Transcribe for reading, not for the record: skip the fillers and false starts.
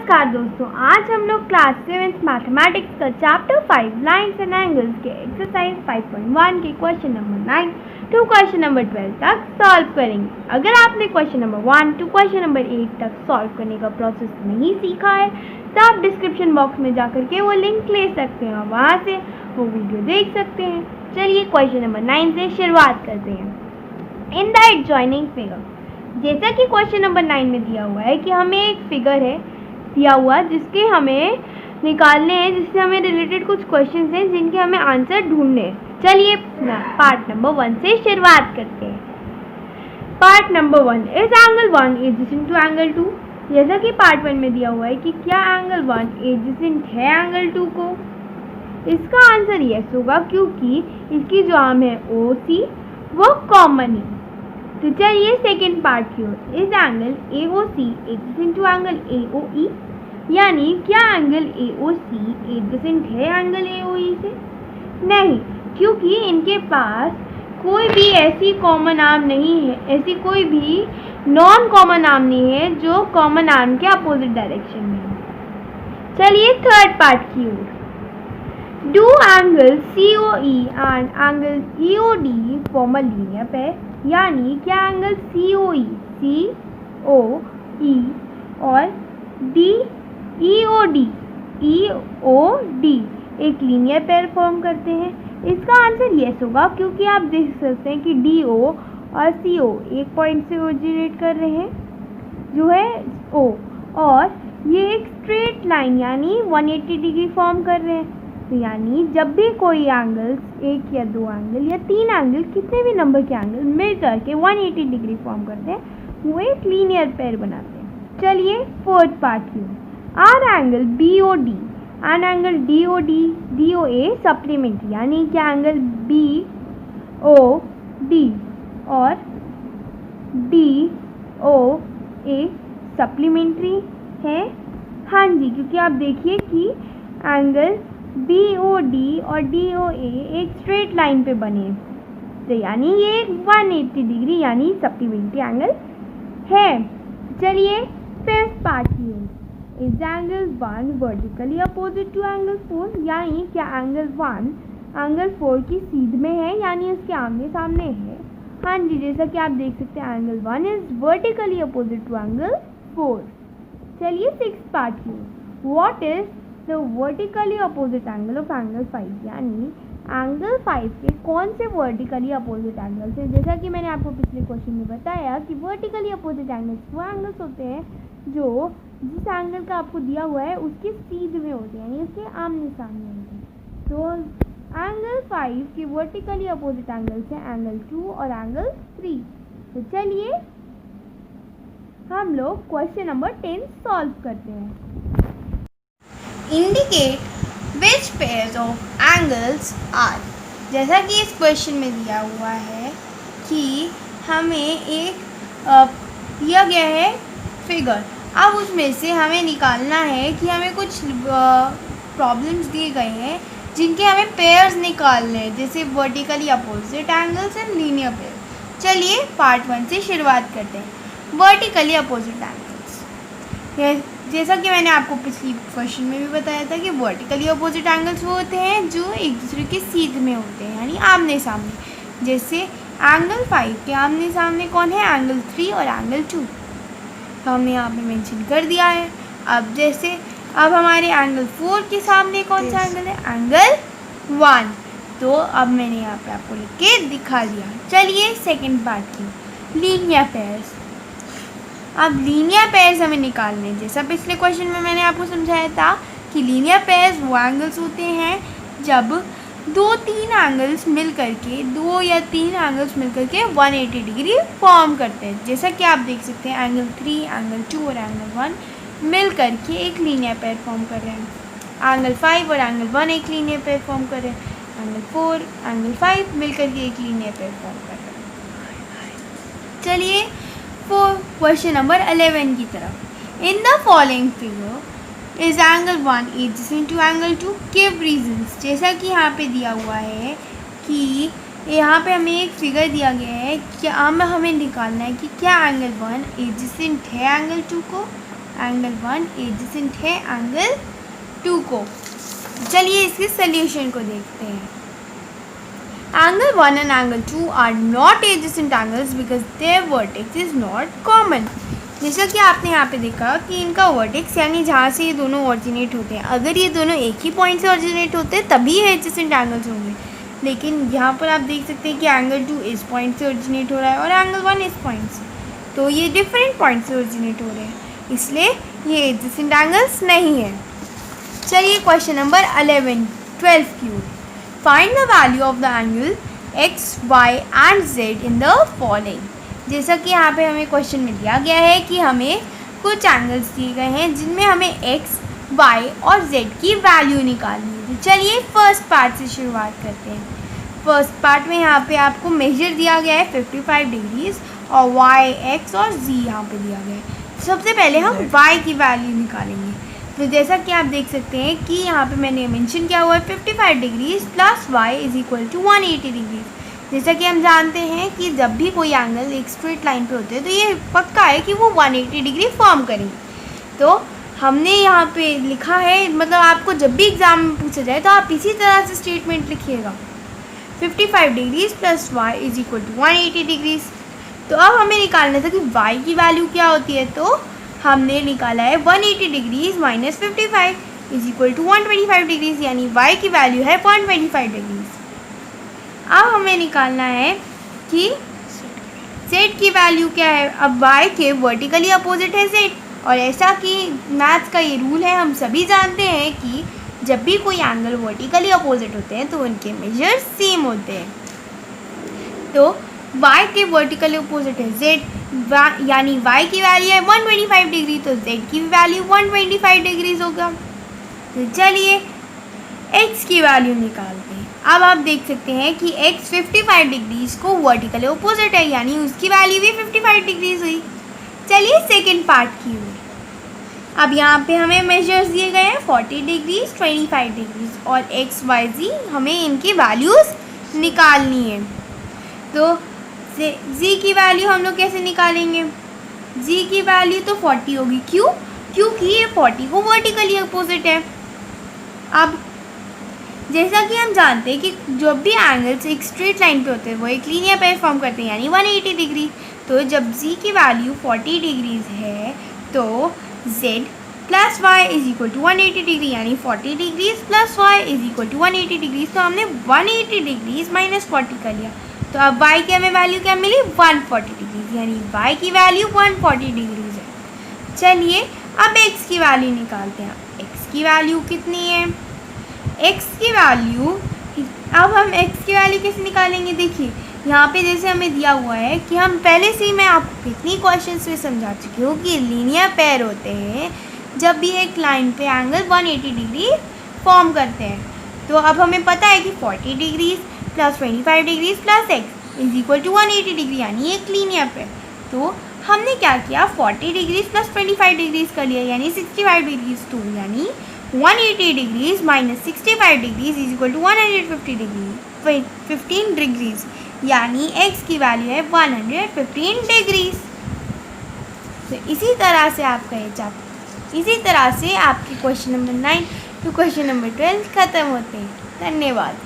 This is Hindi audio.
नमस्कार दोस्तों, आज हम लोग क्लास 7 मैथमेटिक्स का चैप्टर 5 लाइन्स एंड एंगल्स के एक्सरसाइज 5.1 के question number 9 to question number 12 तक सॉल्व करेंगे। अगर आपने question number 1 to question number 8 तक सॉल्व करने का प्रोसेस नहीं सीखा है तो आप डिस्क्रिप्शन बॉक्स में जाकर के वो लिंक ले सकते हैं और वहाँ से वो वीडियो देख सकते हैं। चलिए क्वेश्चन नंबर 9 से शुरुआत करते हैं। इन द एडजॉइनिंग फिगर, जैसा कि क्वेश्चन नंबर 9 में दिया हुआ है कि हमें एक फिगर है दिया हुआ जिसके हमें निकालने हैं, जिससे हमें रिलेटेड कुछ क्वेश्चंस हैं जिनके हमें आंसर ढूंढने हैं। चलिए पार्ट नंबर 1 से शुरुआत करते हैं। Part number 1, is angle 1 adjacent to angle 2। जैसा कि पार्ट 1 में दिया हुआ है कि क्या एंगल 1 एडजेसेंट है एंगल 2 को। इसका आंसर यस होगा क्योंकि इसकी जो आर्म है OC वो कॉमन है। तो चलिए सेकेंड पार्ट की ओर, is angle AOC adjacent to angle AOE, यानी क्या एंगल AOC एडजेसेंट है एंगल AOE से। नहीं, क्योंकि इनके पास कोई भी ऐसी कॉमन आर्म नहीं है, ऐसी कोई भी नॉन कॉमन आर्म नहीं है जो कॉमन आर्म के अपोजिट डायरेक्शन में है। चलिए थर्ड पार्ट की ओर, do angle COE and angle EOD form a linear pair, यानी क्या एंगल COE और EOD एक लीनियर पेयर फॉर्म करते हैं। इसका आंसर यस होगा क्योंकि आप देख सकते हैं कि DO और CO एक पॉइंट से ओरिजिनेट कर रहे हैं जो है O, और ये एक स्ट्रेट लाइन यानी 180 डिग्री फॉर्म कर रहे हैं। तो यानी जब भी कोई एंगल्स, एक या दो एंगल या तीन एंगल, कितने भी नंबर के एंगल मिल करके 180 डिग्री फॉर्म करते हैं, वो एक लीनियर पेयर बनाते हैं। चलिए फोर्थ पार्ट की, R angle BOD and angle DOA supplementary, यानी क्या एंगल BOD और DOA सप्लीमेंट्री है। हाँ जी, क्योंकि आप देखिए कि एंगल BOD और DOA एक स्ट्रेट लाइन पे बने, तो यानी ये एक 180 डिग्री यानी सप्लीमेंट्री एंगल है। चलिए फिफ्थ पार्ट की ओर, is angle 1 vertically opposite to angle 4, यानी क्या एंगल 1 एंगल 4 की सीध में है, यानी उसके आमने सामने है। हाँ जी, जैसा कि आप देख सकते हैं angle 1 is vertically opposite to angle 4। चलिए सिक्स्थ पार्ट की ओर, what is the vertically opposite angle of angle 5, यानी एंगल 5 के कौन से वर्टिकली अपोजिट एंगल्स हैं। जैसा कि मैंने आपको पिछले क्वेश्चन में बताया कि वर्टिकली अपोजिट एंगल्स वो एंगल्स होते हैं जो जिस एंगल का आपको दिया हुआ है उसके सीध में होते हैं, यानी उसके आमने सामने होते हैं। तो एंगल 5 के वर्टिकली अपोजिट एंगल्स हैं एंगल 2 और एंगल 3। तो चलिए हम लोग क्वेश्चन नंबर 10 सॉल्व करते हैं। Indicate which pairs of angles are. जैसा कि इस क्वेश्चन में दिया हुआ है कि हमें एक दिया गया है फिगर, अब उसमें से हमें निकालना है कि हमें कुछ प्रॉब्लम्स दिए गए हैं जिनके हमें पेयर्स निकालने हैं, जैसे vertically opposite angles and linear pair. चलिए पार्ट 1 से शुरुआत करते हैं। वर्टिकली अपोजिट एंगल्स, जैसा कि मैंने आपको पिछली क्वेश्चन में भी बताया था कि वर्टिकली अपोजिट एंगल्स वो होते हैं जो एक दूसरे के सीध में होते हैं, यानी आमने सामने। जैसे एंगल 5 के आमने सामने कौन है, एंगल 3 और एंगल 2, तो हमने यहाँ पे मेंशन कर दिया है। अब जैसे अब हमारे एंगल 4 के सामने कौन सा एंगल है, एंगल 1, तो अब मैंने यहाँ पे आपको लिख के दिखा दिया। चलिए सेकेंड पार्ट की, लीनियर पेयर्स। अब लीनियर पेयर्स हमें निकालने, जैसा पिछले क्वेश्चन में मैंने आपको समझाया था कि लीनियर पेयर्स वो एंगल्स होते हैं जब दो या तीन एंगल्स मिल करके 180 डिग्री फॉर्म करते हैं। जैसा कि आप देख सकते हैं एंगल 3, एंगल 2 और एंगल 1 मिल करके एक लीनियर पेयर फॉर्म कर रहे हैं। एंगल 5 और एंगल 1 एक लीनियर पेयर फॉर्म कर रहे हैं। एंगल 4, एंगल 5 मिल करके एक लीनियर पेयर फॉर्म कर रहे हैं। चलिए क्वेश्चन नंबर 11 की तरफ, in the following figure is angle 1 adjacent to angle 2, give reasons. जैसा कि यहाँ पे दिया हुआ है कि यहाँ पे हमें एक फिगर दिया गया है, क्या हमें निकालना है कि क्या एंगल 1 एडजेसेंट है एंगल 2 को, एंगल 1 एडजेसेंट है एंगल 2 को। चलिए इसके सल्यूशन को देखते हैं। Angle 1 and angle 2 are not adjacent angles because their vertex is not common. जैसा कि आपने यहाँ पे देखा कि इनका वर्टेक्स यानी जहाँ से ये दोनों ऑरिजिनेट होते हैं, अगर ये दोनों एक ही पॉइंट से ऑरिजिनेट होते हैं तभी एडजेसेंट एंगल्स होंगे। लेकिन यहाँ पर आप देख सकते हैं कि एंगल 2 इस पॉइंट से ओरिजिनेट हो रहा है और एंगल 1 इस पॉइंट से, तो ये डिफरेंट पॉइंट से ओरिजिनेट हो रहे हैं, इसलिए ये एडजेसेंट एंगल्स नहीं है। चलिए question number 11 12 Q. Find the value of the angle x, y and z in the following. जैसा कि यहाँ पे हमें क्वेश्चन में दिया गया है कि हमें कुछ एंगल्स दिए गए हैं जिनमें हमें x, y और z की वैल्यू निकालनी है। तो चलिए फर्स्ट पार्ट से शुरुआत करते हैं। फर्स्ट पार्ट में यहाँ पे आपको मेजर दिया गया है 55 डिग्रीज और y, x और z यहाँ पे दिया गया है। सबसे पहले हम y की वैल्यू निकालेंगे। तो जैसा कि आप देख सकते हैं कि यहाँ पे मैंने मेंशन किया हुआ है 55 degrees plus y is equal to 180 degrees. जैसा कि हम जानते हैं कि जब भी कोई एंगल एक स्ट्रेट लाइन पे होते हैं तो ये पक्का है कि वो 180 डिग्री फॉर्म करेंगे। तो हमने यहाँ पे लिखा है, मतलब आपको जब भी एग्जाम में पूछा जाए तो आप इसी तरह से स्टेटमेंट लिखिएगा 55 degrees plus y is equal to 180 degrees. तो अब हमें निकालना था कि y की वैल्यू क्या होती है, तो हमने निकाला है 180 degrees minus 55 is equal to 125 degrees, यानी y की वैल्यू है 125 डिग्रीज। अब हमें निकालना है कि z की वैल्यू क्या है। अब y के वर्टिकली अपोजिट है z, और ऐसा कि मैथ्स का ये रूल है, हम सभी जानते हैं कि जब भी कोई एंगल वर्टिकली अपोजिट होते हैं तो उनके मेजर सेम होते हैं। तो y के वर्टिकली अपोजिट है z, यानी y की वैल्यू है 125 डिग्री, तो z की वैल्यू 125 डिग्रीज होगा। तो चलिए x की वैल्यू निकालते हैं। अब आप देख सकते हैं कि x 55 डिग्रीज को वर्टिकली अपोजिट है, यानी उसकी वैल्यू भी 55 डिग्रीज हुई। चलिए सेकेंड पार्ट की हुई। अब यहाँ पे हमें मेजर्स दिए गए हैं 40 डिग्रीज 25 डिग्रीज और x, y, z हमें इनकी वैल्यूज़ निकालनी है। तो z की वैल्यू हम लोग कैसे निकालेंगे? z की वैल्यू तो 40 होगी, क्यों? क्योंकि ये 40 को वर्टिकली अपोजिट है। अब जैसा कि हम जानते हैं कि जब भी एंगल्स एक स्ट्रेट लाइन पे होते हैं वो एक लीनियर पेयर फॉर्म करते हैं, यानी 180 डिग्री। तो जब z की वैल्यू 40 डिग्रीज है तो z plus y is equal to 180 degree, यानी 40 degrees plus y is equal to 180 degrees. तो हमने 180 डिग्रीज माइनस 40 कर लिया, तो अब y की हमें वैल्यू क्या मिली? 140 डिग्रीज, यानी y की वैल्यू 140 डिग्रीज है। चलिए अब x की वैल्यू निकालते हैं। x की वैल्यू कितनी है? x की वैल्यू, अब हम x की वैल्यू कैसे निकालेंगे? देखिए यहाँ पे जैसे हमें दिया हुआ है कि हम पहले से ही मैं आपको कितनी क्वेश्चंस में समझा चुकी हूँ कि लीनियर पेयर होते हैं जब भी एक लाइन पे एंगल 180 डिग्री फॉर्म करते हैं। तो अब हमें पता है कि 40 degrees plus 25 degrees plus x is equal to 180 degree, यानी एक लीनियर पेयर। तो हमने क्या किया? 40 डिग्रीज प्लस 25 डिग्रीज कर लिया, यानी 65 डिग्रीज। तो यानी 180 degrees minus 65 degrees is equal to 150 degree 15 degrees, यानी x की वैल्यू है 115 डिग्रीज। तो इसी तरह से आपका ये चैप्टर, इसी तरह से आपके question number 9 to question number 12 खत्म होते हैं। धन्यवाद।